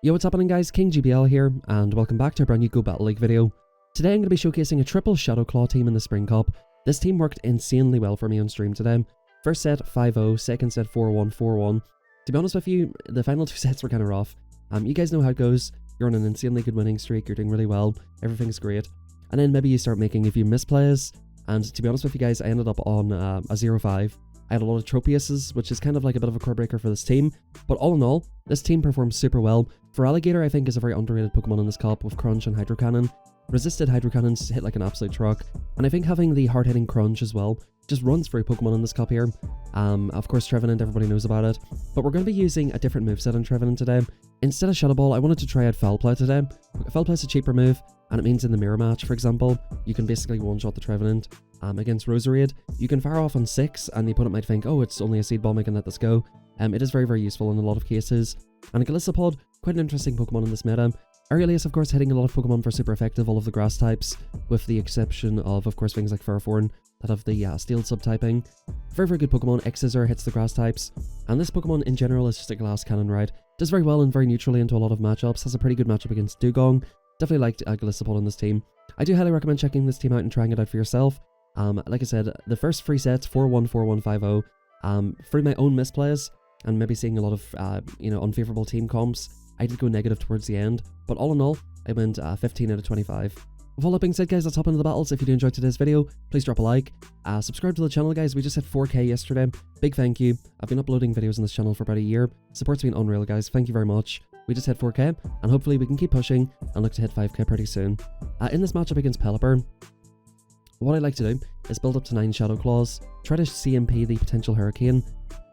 Yo, what's happening guys, King GBL here, and welcome back to a brand new Go Battle League video. Today I'm going to be showcasing a triple Shadow Claw team in the Spring Cup. This team worked insanely well for me on stream today. First set 5-0, second set 4-1, 4-1. To be honest with you, the final two sets were kind of rough. You guys know how it goes. You're on an insanely good winning streak, you're doing really well, everything's great. And then maybe you start making a few misplays, and to be honest with you guys, I ended up on a 0-5. I had a lot of Tropiuses, which is kind of like a bit of a core breaker for this team, but all in all, this team performs super well. Feraligatr I think is a very underrated Pokemon in this cup with Crunch and Hydro Cannon. Resisted Hydro Cannons hit like an absolute truck, and I think having the hard-hitting Crunch as well just runs through Pokemon in this cup here. Of course Trevenant, everybody knows about it, but we're going to be using a different moveset on Trevenant today. Instead of Shadow Ball, I wanted to try out Foul Play today. Foul Play is a cheaper move, and it means in the mirror match, for example, you can basically one-shot the Trevenant. Against Roserade, you can fire off on 6, and the opponent might think, oh, it's only a Seed Bomb, I can let this go. It is very, very useful in a lot of cases. And a Golisopod, quite an interesting Pokemon in this meta. Aurelius, of course, hitting a lot of Pokemon for super effective, all of the grass types, with the exception of course, things like Ferrothorn that have the Steel subtyping. Very, very good Pokemon. X-Scissor hits the grass types, and this Pokemon in general is just a glass cannon, right? Does very well and very neutrally into a lot of matchups, has a pretty good matchup against Dugong. Definitely liked Golisopod on this team. I do highly recommend checking this team out and trying it out for yourself. Like I said, the first 3 sets, 4-1, 4-1, 5-0, through my own misplays, and maybe seeing a lot of, unfavorable team comps, I did go negative towards the end, but all in all, I went 15 out of 25. With all that being said guys, let's hop into the battles. If you do enjoy today's video, please drop a like, subscribe to the channel guys, we just hit 4K yesterday, big thank you. I've been uploading videos on this channel for about a year, support's been unreal guys, thank you very much. We just hit 4K, and hopefully we can keep pushing and look to hit 5K pretty soon. In this matchup against Pelipper, what I like to do is build up to 9 Shadow Claws, try to CMP the potential Hurricane.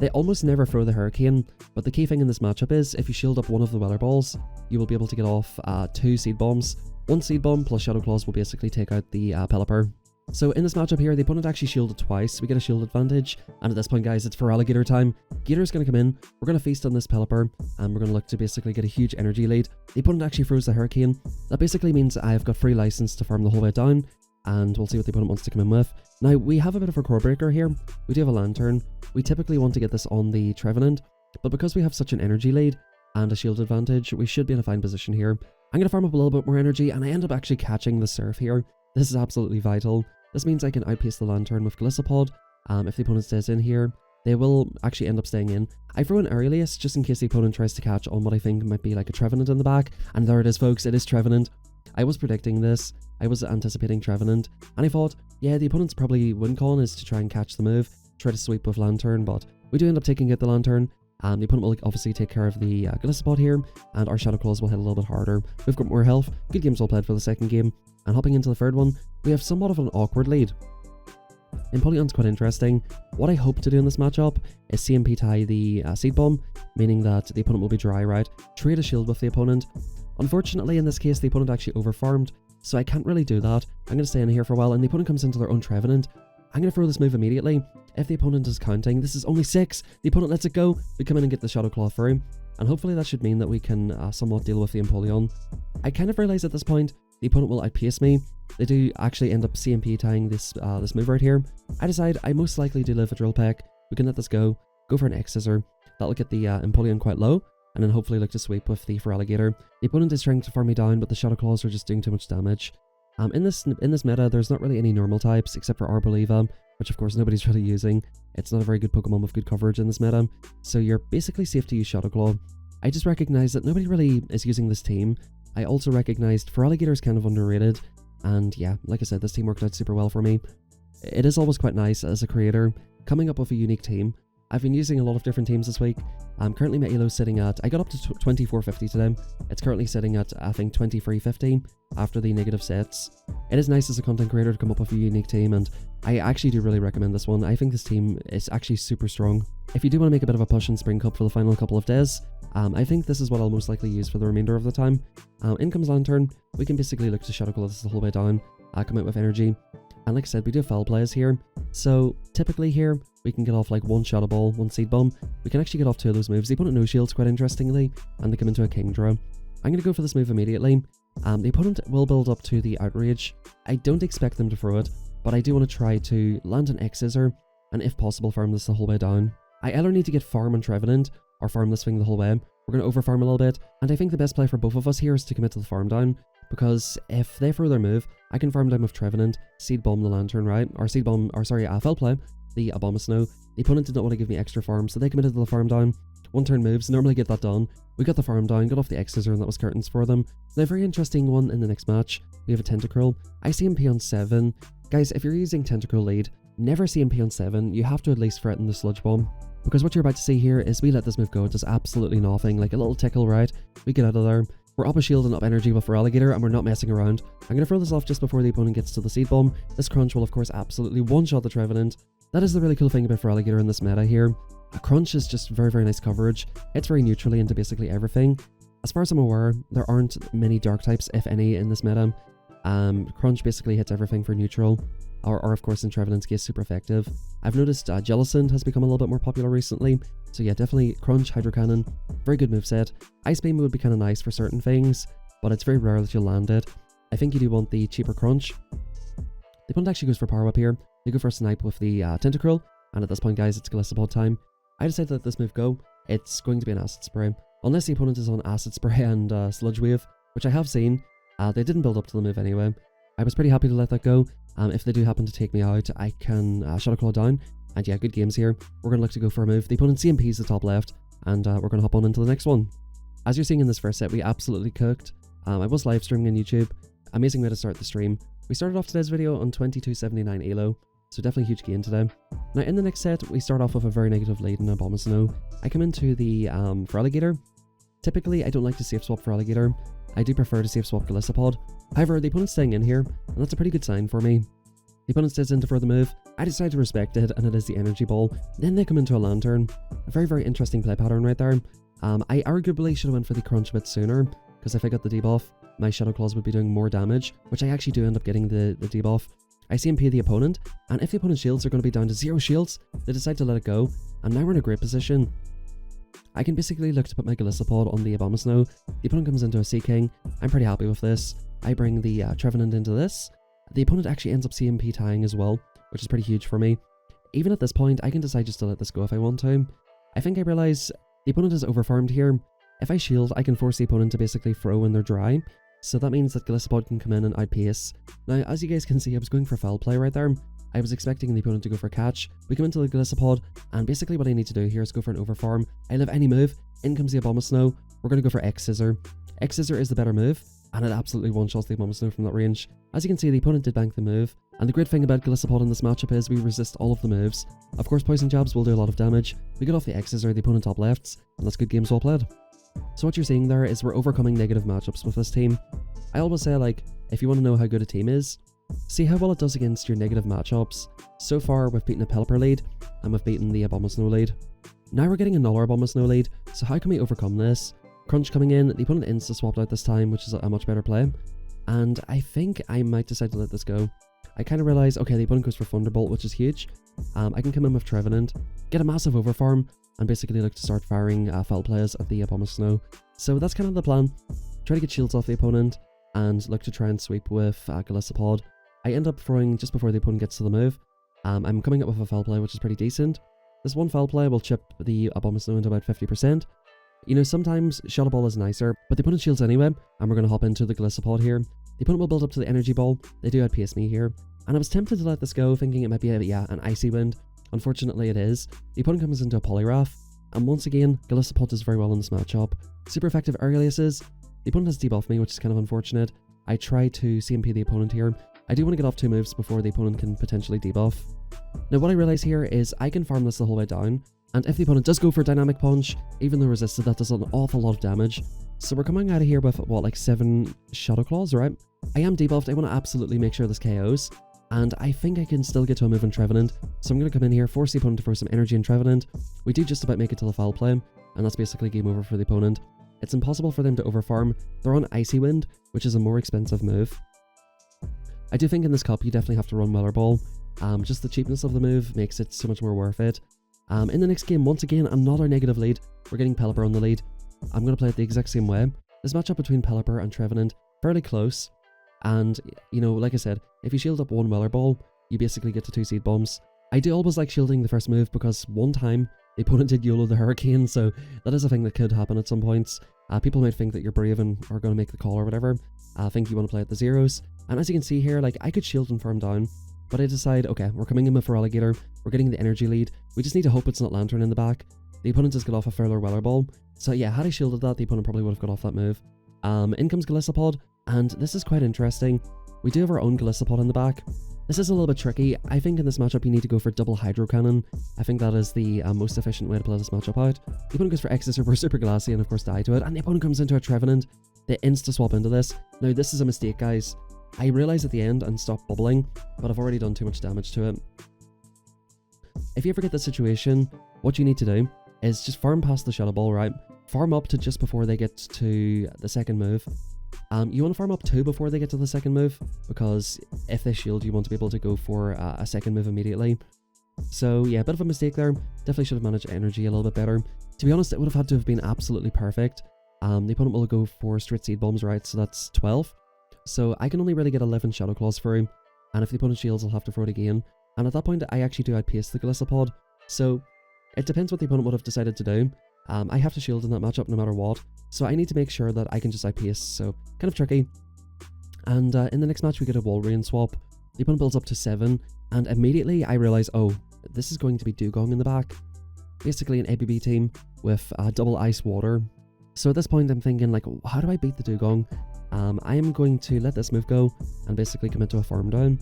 They almost never throw the Hurricane, but the key thing in this matchup is if you shield up one of the Weather Balls, you will be able to get off 2 Seed Bombs. 1 Seed Bomb plus Shadow Claws will basically take out the Pelipper. So in this matchup here, the opponent actually shielded twice, we get a shield advantage, and at this point guys, it's Feraligatr time. Gator's going to come in, we're going to feast on this Pelipper, and we're going to look to basically get a huge energy lead. The opponent actually throws the Hurricane. That basically means I've got free license to farm the whole way down, and we'll see what the opponent wants to come in with. Now, we have a bit of a core breaker here. We do have a Lantern. We typically want to get this on the Trevenant, but because we have such an energy lead and a shield advantage, we should be in a fine position here. I'm going to farm up a little bit more energy, and I end up actually catching the Surf here. This is absolutely vital. This means I can outpace the Lantern with Golisopod. If the opponent stays in here, they will actually end up staying in. I throw an Aurelius just in case the opponent tries to catch on what I think might be like a Trevenant in the back, and there it is folks, it is Trevenant. I was predicting this, I was anticipating Trevenant, and I thought, yeah, the opponent's probably win con is to try and catch the move, try to sweep with Lantern, but we do end up taking out the Lantern. The opponent will obviously take care of the Golisopod here, and our Shadow Claws will hit a little bit harder. We've got more health, good games well played for the second game, and hopping into the third one, we have somewhat of an awkward lead. Empoleon's quite interesting. What I hope to do in this matchup is CMP tie the Seed Bomb, meaning that the opponent will be dry, right? Trade a shield with the opponent. Unfortunately, in this case, the opponent actually overfarmed, so I can't really do that. I'm going to stay in here for a while, and the opponent comes into their own Trevenant. I'm going to throw this move immediately. If the opponent is counting, this is only 6. The opponent lets it go. We come in and get the Shadow Claw through, and hopefully that should mean that we can somewhat deal with the Empoleon. I kind of realize at this point, the opponent will outpace me. They do actually end up CMP tying this move right here. I decide I most likely do live a Drill Peck. We can let this go for an X-Scissor. That'll get the Empoleon quite low, and then hopefully look to sweep with the Feraligatr. The opponent is trying to farm me down, but the Shadow Claws are just doing too much damage. In this meta, there's not really any normal types except for Arboliva, which of course nobody's really using. It's not a very good Pokemon with good coverage in this meta, so you're basically safe to use Shadow Claw. I just recognize that nobody really is using this team. I also recognized Feraligatr is kind of underrated, and yeah, like I said, this team worked out super well for me. It is always quite nice as a creator, coming up with a unique team. I've been using a lot of different teams this week. Currently my ELO's sitting at, I got up to 2450 today. It's currently sitting at, I think, 2350 after the negative sets. It is nice as a content creator to come up with a unique team, and I actually do really recommend this one. I think this team is actually super strong. If you do want to make a bit of a push in Spring Cup for the final couple of days, I think this is what I'll most likely use for the remainder of the time. In comes Lantern. We can basically look to Shadow Claw this the whole way down, come out with energy. And like I said, we do have Foul Plays here. So typically here, we can get off like 1 Shadow Ball, 1 Seed Bomb. We can actually get off 2 of those moves. The opponent no shields quite interestingly, and they come into a Kingdra. I'm going to go for this move immediately. The opponent will build up to the Outrage. I don't expect them to throw it, but I do want to try to land an X-Scissor, and if possible farm this the whole way down. I either need to get farm on Trevenant, or farm this thing the whole way, We're going to overfarm a little bit, and I think the best play for both of us here is to commit to the farm down, because if they further move, I can farm down with Trevenant, seed bomb the Lantern, right? Or seed bomb, or sorry, foul play the Abomasnow. The opponent did not want to give me extra farm, so they committed to the farm down. One turn moves, normally get that done. We got the farm down, got off the X-Scissor, and that was curtains for them. Now, a very interesting one in the next match, we have a Tentacruel. ICMP on 7. Guys, if you're using Tentacruel lead, never CMP on 7, you have to at least threaten the Sludge Bomb. Because what you're about to see here is we let this move go, it does absolutely nothing, like a little tickle, right? We get out of there. We're up a shield and up energy with Feraligatr, and we're not messing around. I'm going to throw this off just before the opponent gets to the Seed Bomb. This Crunch will of course absolutely one-shot the Trevenant. That is the really cool thing about Feraligatr in this meta here. A Crunch is just very, very nice coverage. It's very neutrally into basically everything. As far as I'm aware, there aren't many dark types, if any, in this meta. Crunch basically hits everything for neutral. Or of course in Trevenant's case, super effective. I've noticed Jellicent has become a little bit more popular recently. So yeah, definitely Crunch, Hydro Cannon, very good moveset. Ice Beam would be kind of nice for certain things, but it's very rare that you'll land it. I think you do want the cheaper Crunch. The opponent actually goes for Power Whip here. They go for a Snipe with the Tentacruel, and at this point guys, it's Golisopod time. I decided to let this move go. It's going to be an Acid Spray. Unless the opponent is on Acid Spray and Sludge Wave, which I have seen. They didn't build up to the move anyway. I was pretty happy to let that go. If they do happen to take me out, I can Shadow Claw down. And yeah, good games here. We're going to look to go for a move. The opponent CMP is the top left, and we're going to hop on into the next one. As you're seeing in this first set, we absolutely cooked. I was live streaming on YouTube. Amazing way to start the stream. We started off today's video on 2279 elo, so definitely huge gain today. Now in the next set, we start off with a very negative lead in Abomasnow. I come into the Feraligatr. Typically, I don't like to safe swap Feraligatr. I do prefer to safe swap Golisopod. However, the opponent's staying in here, and that's a pretty good sign for me. The opponent stays in to further move. I decide to respect it, and it is the Energy Ball. Then they come into a Lantern. A very, very interesting play pattern right there. I arguably should have went for the Crunch a bit sooner, because if I got the debuff, my Shadow Claws would be doing more damage, which I actually do end up getting the debuff. I CMP the opponent, and if the opponent's shields are going to be down to 0 shields, they decide to let it go, and now we're in a great position. I can basically look to put my Golisopod on the Abomasnow. The opponent comes into a Sea King. I'm pretty happy with this. I bring the Trevenant into this. The opponent actually ends up CMP tying as well, which is pretty huge for me. Even at this point, I can decide just to let this go if I want to. I think I realize the opponent is overfarmed here. If I shield, I can force the opponent to basically throw when they're dry. So that means that Golisopod can come in and outpace. Now, as you guys can see, I was going for foul play right there. I was expecting the opponent to go for catch. We come into the Golisopod, and basically what I need to do here is go for an overfarm. I live any move. In comes the Abomasnow. We're going to go for X-Scissor. X-Scissor is the better move, and it absolutely one-shots the Abomasnow from that range. As you can see, the opponent did bank the move, and the great thing about Golisopod in this matchup is we resist all of the moves. Of course, Poison Jabs will do a lot of damage. We get off the X-Scissor, the opponent top lefts, and that's good games well played. So what you're seeing there is we're overcoming negative matchups with this team. I always say, like, if you want to know how good a team is, see how well it does against your negative matchups. So far, we've beaten a Pelipper lead, and we've beaten the Abomasnow lead. Now we're getting another Abomasnow lead, so how can we overcome this? Crunch coming in, the opponent insta-swapped out this time, which is a much better play. And I think I might decide to let this go. I kind of realize, okay, the opponent goes for Thunderbolt, which is huge. I can come in with Trevenant, get a massive overfarm, and basically look to start firing foul plays at the Abomasnow. So that's kind of the plan. Try to get shields off the opponent, and look to try and sweep with Golisopod. I end up throwing just before the opponent gets to the move. I'm coming up with a foul play, which is pretty decent. This one foul play will chip the Abomasnow into about 50%. You know, sometimes Shadow Ball is nicer, but the opponent shields anyway, and we're going to hop into the Golisopod here. The opponent will build up to the Energy Ball. They do outpace me here, and I was tempted to let this go, thinking it might be an Icy Wind. Unfortunately, it is. The opponent comes into a Poliwrath, and once again, Golisopod does very well in this matchup. Super effective Aliases. The opponent has debuffed me, which is kind of unfortunate. I try to CMP the opponent here. I do want to get off 2 moves before the opponent can potentially debuff. Now what I realize here is I can farm this the whole way down, and if the opponent does go for Dynamic Punch, even though resisted, that does an awful lot of damage. So we're coming out of here with, what, like 7 Shadow Claws, right? I am debuffed, I want to absolutely make sure this KOs, and I think I can still get to a move on Trevenant, so I'm going to come in here, force the opponent to throw some energy in Trevenant. We do just about make it to the foul play, and that's basically game over for the opponent. It's impossible for them to overfarm. They're on Icy Wind, which is a more expensive move. I do think in this cup you definitely have to run Weather Ball. Just the cheapness of the move makes it so much more worth it. In the next game, once again, another negative lead. We're getting Pelipper on the lead. I'm going to play it the exact same way. This matchup between Pelipper and Trevenant, fairly close. And, you know, like I said, if you shield up 1 Weather Ball, you basically get to 2 Seed Bombs. I do always like shielding the first move because one time, The opponent did YOLO the Hurricane, so that is a thing that could happen at some points. People might think that you're brave and are going to make the call or whatever. I think you want to play at the zeros. And as you can see here, like, I could shield and farm down, but I decide, okay, we're coming in with Feraligatr, we're getting the energy lead, we just need to hope it's not Lantern in the back. The opponent just got off a Furler Weather Ball, so yeah, had I shielded that, the opponent probably would have got off that move. In comes Golisopod, and this is quite interesting. We do have our own Golisopod in the back. This is a little bit tricky. I think in this matchup you need to go for double Hydro Cannon. I think that is the most efficient way to play this matchup out. The opponent goes for Executor, Super Glassy, and of course die to it, and the opponent comes into a Trevenant. They insta-swap into this. Now this is a mistake, guys. I realised at the end and stopped bubbling, but I've already done too much damage to it. If you ever get this situation, what you need to do is just farm past the Shadow Ball, right? Farm up to just before they get to the second move. You want to farm up 2 before they get to the second move, because if they shield, you want to be able to go for a second move immediately. So yeah, a bit of a mistake there. Definitely should have managed energy a little bit better. To be honest, it would have had to have been absolutely perfect. The opponent will go for straight Seed Bombs, right? So that's 12. So I can only really get 11 Shadow Claws through, and if the opponent shields, I'll have to throw it again. And at that point, I actually do outpace the Golisopod. So it depends what the opponent would have decided to do. I have to shield in that matchup no matter what, so I need to make sure that I can just outpace, so kind of tricky. And in the next match we get a Walrein swap. The opponent builds up to 7, and immediately I realise, oh, this is going to be Dewgong in the back. Basically an ABB team with double Ice Water. So at this point I'm thinking, like, how do I beat the Dewgong? I am going to let this move go and basically commit to a farm down.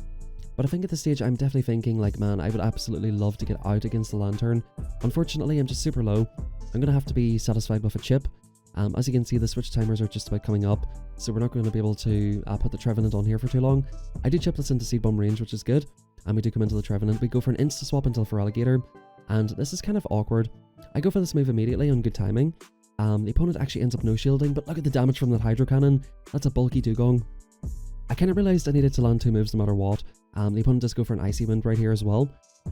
But I think at this stage I'm definitely thinking, like, man, I would absolutely love to get out against the Lantern. Unfortunately, I'm just super low. I'm going to have to be satisfied with a chip. As you can see, the switch timers are just about coming up, so we're not going to be able to put the Trevenant on here for too long. I do chip this into Seed Bomb range, which is good, and we do come into the Trevenant. We go for an insta-swap until Feraligatr, and this is kind of awkward. I go for this move immediately on good timing. The opponent actually ends up no-shielding, but look at the damage from that Hydro Cannon. That's a bulky Dewgong. I kind of realised I needed to land 2 moves no matter what. The opponent does go for an Icy Wind right here as well,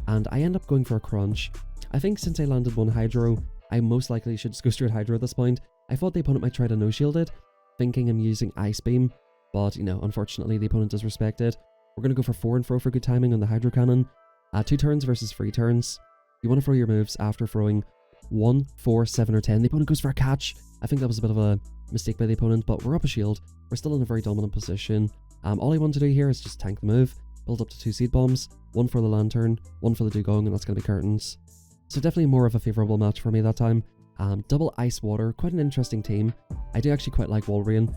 and I end up going for a Crunch. I think since I landed 1 Hydro, I most likely should just go straight Hydro at this point. I thought the opponent might try to no-shield it, thinking I'm using Ice Beam, but, you know, unfortunately the opponent does respect it. We're going to go for 4 and throw for good timing on the Hydro Cannon. 2 turns versus 3 turns. You want to throw your moves after throwing 1, 4, 7, or 10. The opponent goes for a catch. I think that was a bit of a mistake by the opponent, but we're up a shield. We're still in a very dominant position. All I want to do here is just tank the move, build up to 2 Seed Bombs, 1 for the Lantern, 1 for the Dewgong, and that's going to be Curtains. So definitely more of a favourable match for me that time. Double Ice Water, quite an interesting team. I do actually quite like Walrein.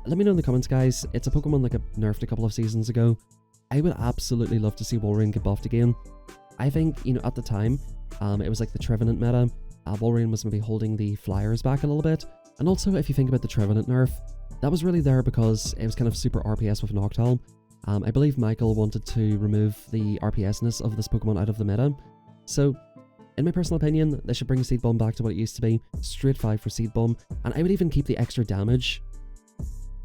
Let me know in the comments, guys. It's a Pokemon that got nerfed a couple of seasons ago. I would absolutely love to see Walrein get buffed again. I think, you know, at the time, it was like the Trevenant meta. Walrein was maybe holding the Flyers back a little bit. And also, if you think about the Trevenant nerf, that was really there because it was kind of super RPS with Noctowl. I believe Michael wanted to remove the RPS-ness of this Pokemon out of the meta. So, in my personal opinion, they should bring Seed Bomb back to what it used to be, straight 5 for Seed Bomb, and I would even keep the extra damage.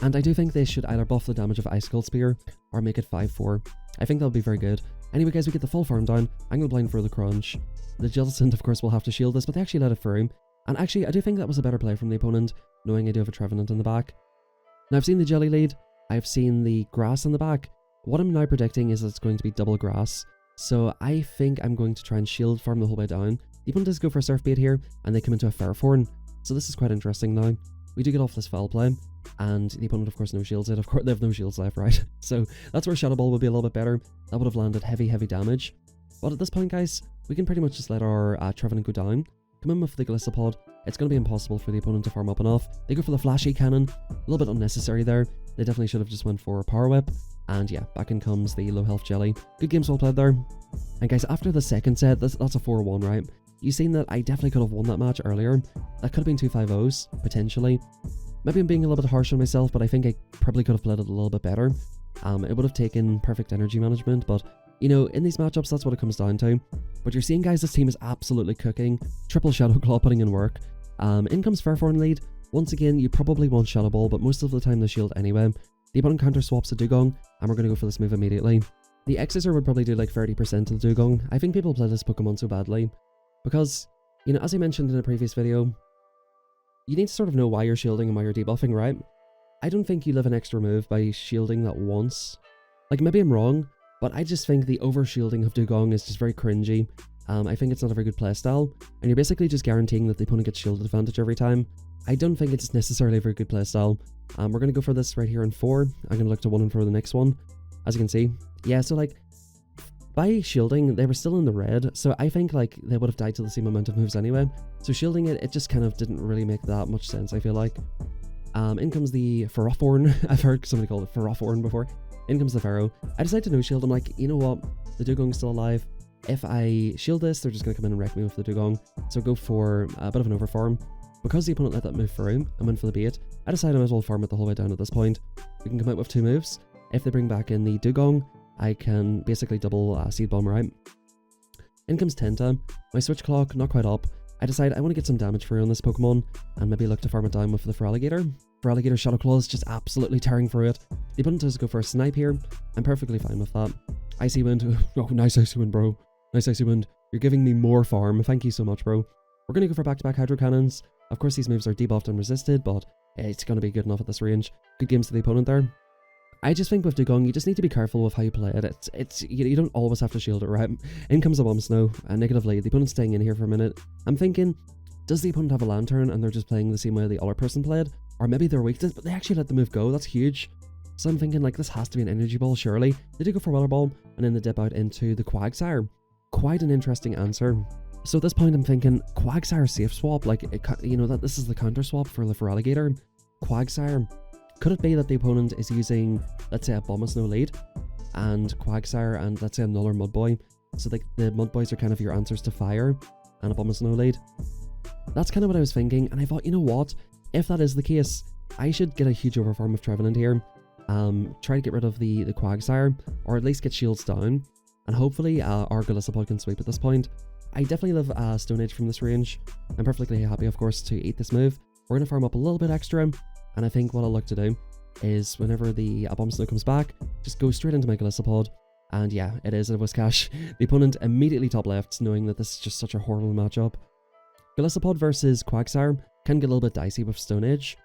And I do think they should either buff the damage of Ice Cold Spear, or make it 5-4. I think that would be very good. Anyway guys, we get the full farm down. I'm going to blind for the Crunch. The Jellicent, of course, will have to shield this, but they actually let it through. And actually, I do think that was a better play from the opponent, knowing I do have a Trevenant in the back. Now I've seen the Jelly lead, I've seen the Grass in the back. What I'm now predicting is that it's going to be double Grass. So I think I'm going to try and shield farm the whole way down. The opponent does go for a Surf Bait here, and they come into a Ferrothorn. So this is quite interesting now. We do get off this foul play, and the opponent of course no shields it. Of course they have no shields left, right? So that's where Shadow Ball would be a little bit better. That would have landed heavy damage. But at this point guys, we can pretty much just let our Trevenant go down. Come in with the Golisopod. It's going to be impossible for the opponent to farm up enough. They go for the Flashy Cannon. A little bit unnecessary there. They definitely should have just went for a Power Whip. And yeah, back in comes the low health Jelly. Good games well played there. And guys, after the second set, that's a 4-1, right? You've seen that I definitely could have won that match earlier. That could have been 2 5-0s, potentially. Maybe I'm being a little bit harsh on myself, but I think I probably could have played it a little bit better. It would have taken perfect energy management, but you know, in these matchups, that's what it comes down to. But you're seeing, guys, this team is absolutely cooking. Triple Shadow Claw putting in work. In comes Ferrothorn lead. Once again, you probably want Shadow Ball, but most of the time they shield anyway. The opponent counter swaps a Dewgong, and we're going to go for this move immediately. The Executor would probably do like 30% of the Dewgong. I think people play this Pokemon so badly because, you know, as I mentioned in a previous video, you need to sort of know why you're shielding and why you're debuffing, right? I don't think you live an extra move by shielding that once. Like, maybe I'm wrong, but I just think the over-shielding of Dewgong is just very cringy. I think it's not a very good playstyle, and you're basically just guaranteeing that the opponent gets shield advantage every time. I don't think it's necessarily a very good playstyle. We're going to go for this right here in 4. I'm going to look to 1 and for the next one. As you can see, yeah, so like, by shielding, they were still in the red, so I think like they would have died to the same amount of moves anyway. So shielding it just kind of didn't really make that much sense, I feel like. In comes the Ferrothorn. I've heard somebody call it Ferrothorn before. In comes the Pharaoh. I decided to no shield. I'm like, you know what? The Dugong's still alive. If I shield this, they're just going to come in and wreck me with the Dugong. So go for a bit of an overfarm. Because the opponent let that move through, I'm in for the bait. I decided I might as well farm it the whole way down at this point. We can come out with 2 moves. If they bring back in the Dugong, I can basically double Seed Bomb, right? In comes Tenta. My switch clock, not quite up. I decide I want to get some damage through on this Pokemon, and maybe look to farm it down with the Feraligatr. Feraligatr Shadow Claw is just absolutely tearing through it. The opponent does go for a Snipe here. I'm perfectly fine with that. Icy Wind. Oh, nice Icy Wind, bro. Nice Icy Wind. You're giving me more farm. Thank you so much, bro. We're going to go for back-to-back Hydro Cannons. Of course, these moves are debuffed and resisted, but it's going to be good enough at this range. Good games to the opponent there. I just think with Dugong, you just need to be careful with how you play it. You don't always have to shield it, right? In comes a Bombsnow, a negative lead. The opponent's staying in here for a minute. I'm thinking, does the opponent have a Lantern and they're just playing the same way the other person played? Or maybe they're weak to it, but they actually let the move go. That's huge. So I'm thinking, like, this has to be an Energy Ball, surely. They do go for Weather Ball, and then they dip out into the Quagsire. Quite an interesting answer. So at this point, I'm thinking, Quagsire safe swap, like, you know, that this is the counter swap for the Feraligatr. Quagsire. Could it be that the opponent is using, let's say, a Bombsnow lead, and Quagsire, and let's say another Mudboy? So the Mudboys are kind of your answers to Fire, and a Bombsnow lead. That's kind of what I was thinking, and I thought, you know what? If that is the case, I should get a huge overfarm with Trevenant here. Try to get rid of the Quagsire, or at least get shields down, and hopefully our Golisopod can sweep at this point. I definitely love Stone Age from this range. I'm perfectly happy, of course, to eat this move. We're going to farm up a little bit extra, and I think what I'll look to do is whenever the Bombsnow comes back, just go straight into my Golisopod. And yeah, it is a Whiscash. The opponent immediately top left, knowing that this is just such a horrible matchup. Golisopod versus Quagsire can get a little bit dicey with Stone Age.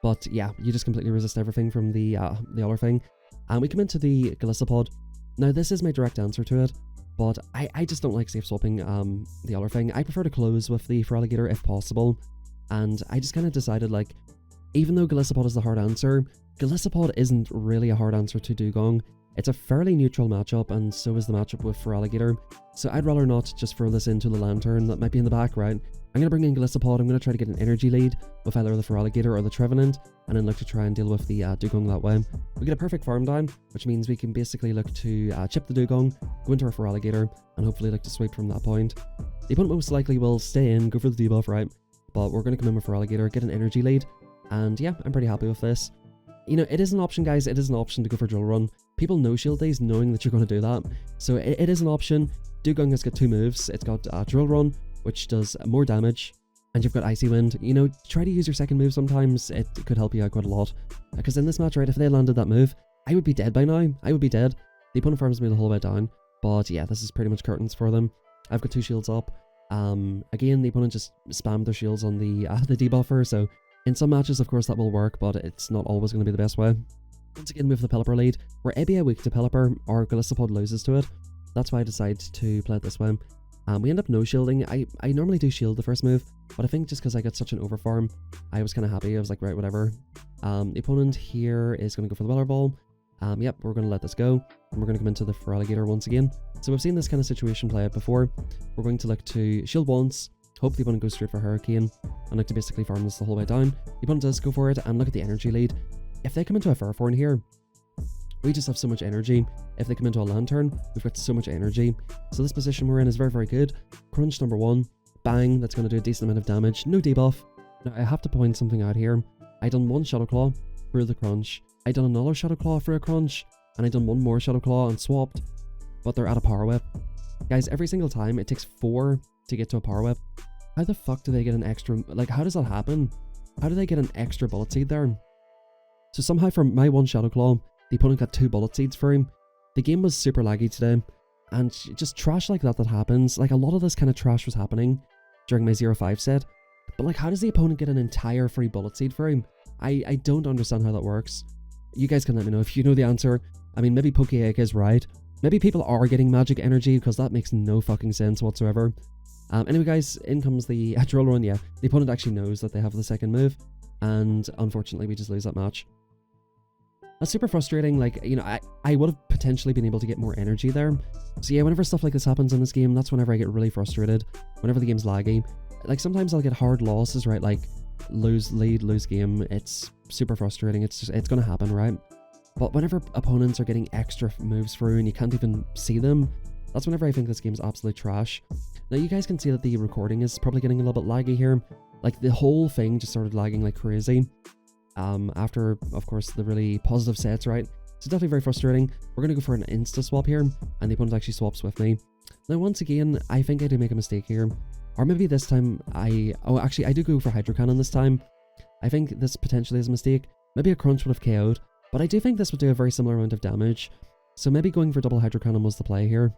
But yeah, you just completely resist everything from the other thing. And we come into the Golisopod. Now this is my direct answer to it, but I just don't like safe swapping the other thing. I prefer to close with the Feraligatr if possible. And I just kind of decided, like, even though Golisopod is the hard answer, Golisopod isn't really a hard answer to Dugong. It's a fairly neutral matchup, and so is the matchup with Feraligatr. So I'd rather not just throw this into the Lantern that might be in the back, right? I'm going to bring in Golisopod. I'm going to try to get an energy lead with either the Feraligatr or the Trevenant, and then look to try and deal with the Dugong that way. We get a perfect farm down, which means we can basically look to chip the Dugong, go into our Feraligatr, and hopefully look to sweep from that point. The opponent most likely will stay in, go for the debuff, right? But we're going to come in with Feraligatr, get an energy lead, and yeah, I'm pretty happy with this. You know, it is an option, guys. It is an option to go for Drill Run. People know Shield Days knowing that you're going to do that. So it is an option. Dugong has got 2 moves. It's got Drill Run, which does more damage, and you've got Icy Wind. You know, try to use your second move sometimes. It could help you out quite a lot. Because in this match, right, if they landed that move, I would be dead by now. I would be dead. The opponent farms me the whole way down. But yeah, this is pretty much curtains for them. I've got 2 shields up. Again, the opponent just spammed their shields on the debuffer, so in some matches, of course, that will work, but it's not always going to be the best way. Once again, we have the Pelipper lead. We're Ebia weak to Pelipper, or Golisopod loses to it. That's why I decide to play it this way. We end up no shielding. I normally do shield the first move, but I think just because I got such an overfarm, I was kind of happy. I was like, right, whatever. The opponent here is going to go for the Weather Ball. Yep, we're going to let this go, and we're going to come into the Feraligatr once again. So we've seen this kind of situation play out before. We're going to look to shield once, hope the opponent goes straight for Hurricane, and look to basically farm this the whole way down. The opponent does go for it, and look at the energy lead. If they come into a Ferrothorn here, we just have so much energy. If they come into a Lantern, we've got so much energy. So this position we're in is very, very good. Crunch number 1, bang, that's going to do a decent amount of damage, no debuff. Now I have to point something out here. I done 1 Shadow Claw through the crunch. I done another Shadow Claw for a crunch, and I done 1 more Shadow Claw and swapped, but they're at a Power Whip. Guys, every single time it takes 4 to get to a Power Whip. How the fuck do they get an extra, like, how does that happen? How do they get an extra Bullet Seed there? So somehow from my 1 Shadow Claw, the opponent got 2 Bullet Seeds for him. The game was super laggy today, and just trash like that happens. Like, a lot of this kind of trash was happening during my 0-5 set, but like, how does the opponent get an entire free Bullet Seed for him? I don't understand how that works. You guys can let me know if you know the answer. I mean, maybe Pokeache is right, Maybe people are getting magic energy, because that makes no fucking sense whatsoever. Anyway guys, in comes the drill run. Yeah, the opponent actually knows that they have the second move, and unfortunately we just lose that match. That's super frustrating. Like, you know, I would have potentially been able to get more energy there. So yeah, whenever stuff like this happens in this game, that's whenever I get really frustrated. Whenever the game's laggy. Like, sometimes I'll get hard losses, right? Like, lose lead, lose game. It's super frustrating. It's gonna happen, right? But whenever opponents are getting extra moves through and you can't even see them, that's whenever I think this game's absolute trash. Now you guys can see that the recording is probably getting a little bit laggy here. Like, the whole thing just started lagging like crazy. After, of course, the really positive sets, right? So definitely very frustrating. We're going to go for an insta swap here, and the opponent actually swaps with me. Now once again, I think I do make a mistake here. Or maybe this time actually I do go for Hydro Cannon this time. I think this potentially is a mistake. Maybe a crunch would have KO'd, but I do think this would do a very similar amount of damage. So maybe going for double Hydro Cannon was the play here.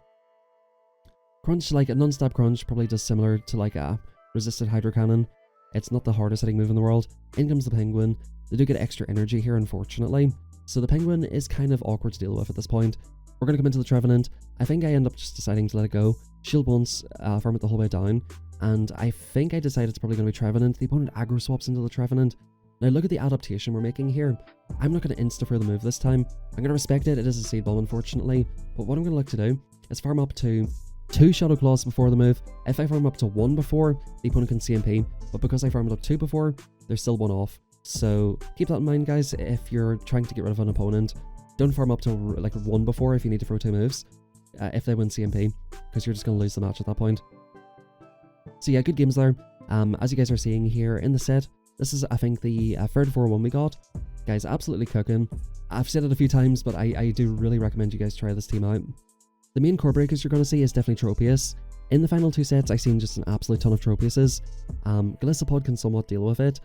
Crunch, like a non-stop crunch, probably does similar to like a resisted Hydro Cannon. It's not the hardest hitting move in the world. In comes the Penguin. They do get extra energy here, unfortunately. So the Penguin is kind of awkward to deal with at this point. We're going to come into the Trevenant. I think I end up just deciding to let it go. Shield once, farm it the whole way down. And I think I decided it's probably going to be Trevenant. The opponent aggro swaps into the Trevenant. Now look at the adaptation we're making here. I'm not going to insta for the move this time. I'm going to respect it. It is a Seed Bomb, unfortunately. But what I'm going to look to do is farm up to 2 Shadow Claws before the move. If I farm up to 1 before, the opponent can CMP. But because I farmed up 2 before, there's still 1 off. So keep that in mind, guys. If you're trying to get rid of an opponent, don't farm up to like 1 before if you need to throw 2 moves. If they win CMP, because you're just going to lose the match at that point. So yeah, good games there. As you guys are seeing here in the set, this is, I think, the third 4-1 we got. Guys, absolutely cooking. I've said it a few times, but I do really recommend you guys try this team out. The main core breakers you're going to see is definitely Tropius. In the final 2 sets, I've seen just an absolute ton of Tropiuses. Golisopod can somewhat deal with it.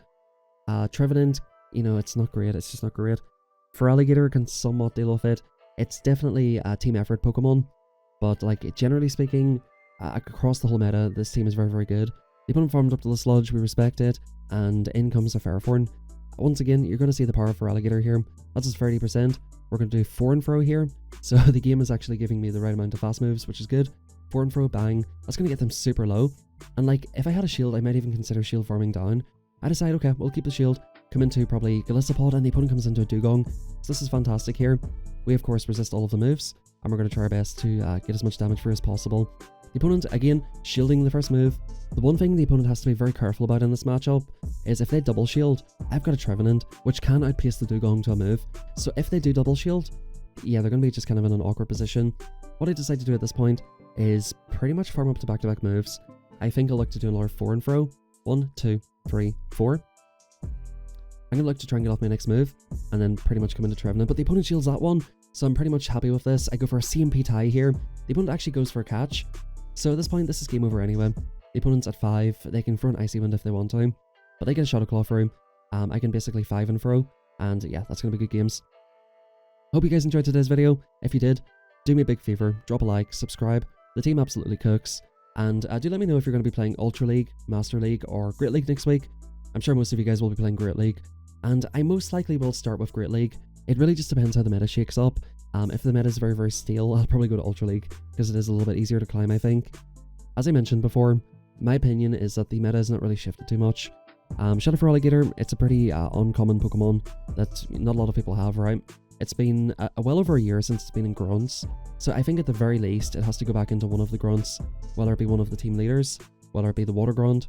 Trevenant, you know, it's not great. It's just not great. Feraligatr can somewhat deal with it. It's definitely a team effort Pokemon, but like generally speaking, across the whole meta, this team is very, very good. The opponent farmed up to the Sludge, we respect it, and in comes a Ferrothorn. Once again, you're going to see the power of Feraligatr here. That's just 30%. We're going to do 4 and Fro here, so the game is actually giving me the right amount of fast moves, which is good. 4 and Fro, bang. That's going to get them super low. And like, if I had a shield, I might even consider shield farming down. I decide, okay, we'll keep the shield, come into probably Golisopod, and the opponent comes into a Dugong. So this is fantastic here. We, of course, resist all of the moves, and we're going to try our best to get as much damage for as possible. The opponent, again, shielding the first move. The one thing the opponent has to be very careful about in this matchup is if they double shield, I've got a Trevenant, which can outpace the Dugong to a move. So if they do double shield, yeah, they're going to be just kind of in an awkward position. What I decide to do at this point is pretty much farm up to back-to-back moves. I think I'll look to do another 4 and Fro. 1, 2, 3, 4. I'm going to look to try and get off my next move, and then pretty much come into Trevenant, but the opponent shields that one, so I'm pretty much happy with this. I go for a CMP tie here. The opponent actually goes for a catch, so at this point, this is game over anyway. The opponent's at 5, they can throw an Icy Wind if they want to, but they get a Shadow Claw through. I can basically 5 and Fro, and yeah, that's going to be good games. Hope you guys enjoyed today's video. If you did, do me a big favor, drop a like, subscribe. The team absolutely cooks. And do let me know if you're going to be playing Ultra League, Master League, or Great League next week. I'm sure most of you guys will be playing Great League, and I most likely will start with Great League. It really just depends how the meta shakes up. If the meta is very, very stale, I'll probably go to Ultra League, because it is a little bit easier to climb, I think. As I mentioned before, my opinion is that the meta has not really shifted too much. Shadow Feraligatr, it's a pretty uncommon Pokemon that not a lot of people have, right? It's been well over a year since it's been in Grunts, so I think at the very least it has to go back into one of the Grunts, whether it be one of the team leaders, whether it be the Water Grunt.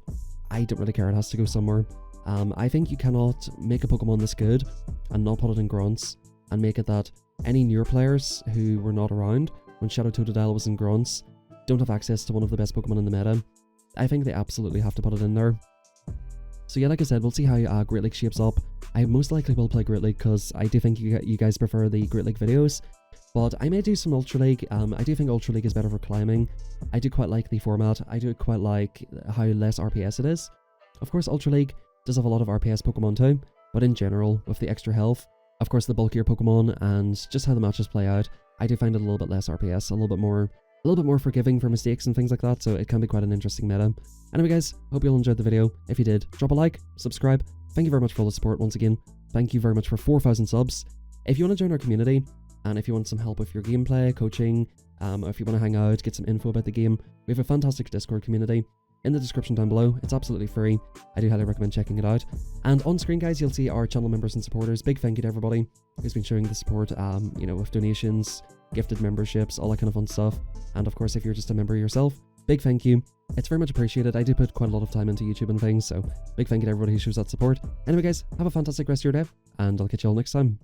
I don't really care, it has to go somewhere. I think you cannot make a Pokemon this good and not put it in Grunts, and make it that any newer players who were not around when Shadow Totodile was in Grunts don't have access to one of the best Pokemon in the meta. I think they absolutely have to put it in there. So yeah, like I said, we'll see how Great League shapes up. I most likely will play Great League because I do think you guys prefer the Great League videos. But I may do some Ultra League. I do think Ultra League is better for climbing. I do quite like the format. I do quite like how less RPS it is. Of course, Ultra League does have a lot of RPS Pokemon too, but in general, with the extra health, of course the bulkier Pokemon, and just how the matches play out, I do find it a little bit less RPS, a little bit more forgiving for mistakes and things like that, so it can be quite an interesting meta. Anyway guys, hope you all enjoyed the video. If you did, drop a like, subscribe. Thank you very much for all the support once again. Thank you very much for 4,000 subs. If you want to join our community, And if you want some help with your gameplay, coaching, or if you want to hang out, get some info about the game, we have a fantastic Discord community in the description down below. It's absolutely free. I do highly recommend checking it out. And on screen, guys, you'll see our channel members and supporters. Big thank you to everybody who's been showing the support, you know, with donations, gifted memberships, all that kind of fun stuff. And of course, if you're just a member yourself, big thank you. It's very much appreciated. I do put quite a lot of time into YouTube and things, so big thank you to everybody who shows that support. Anyway, guys, have a fantastic rest of your day, and I'll catch you all next time.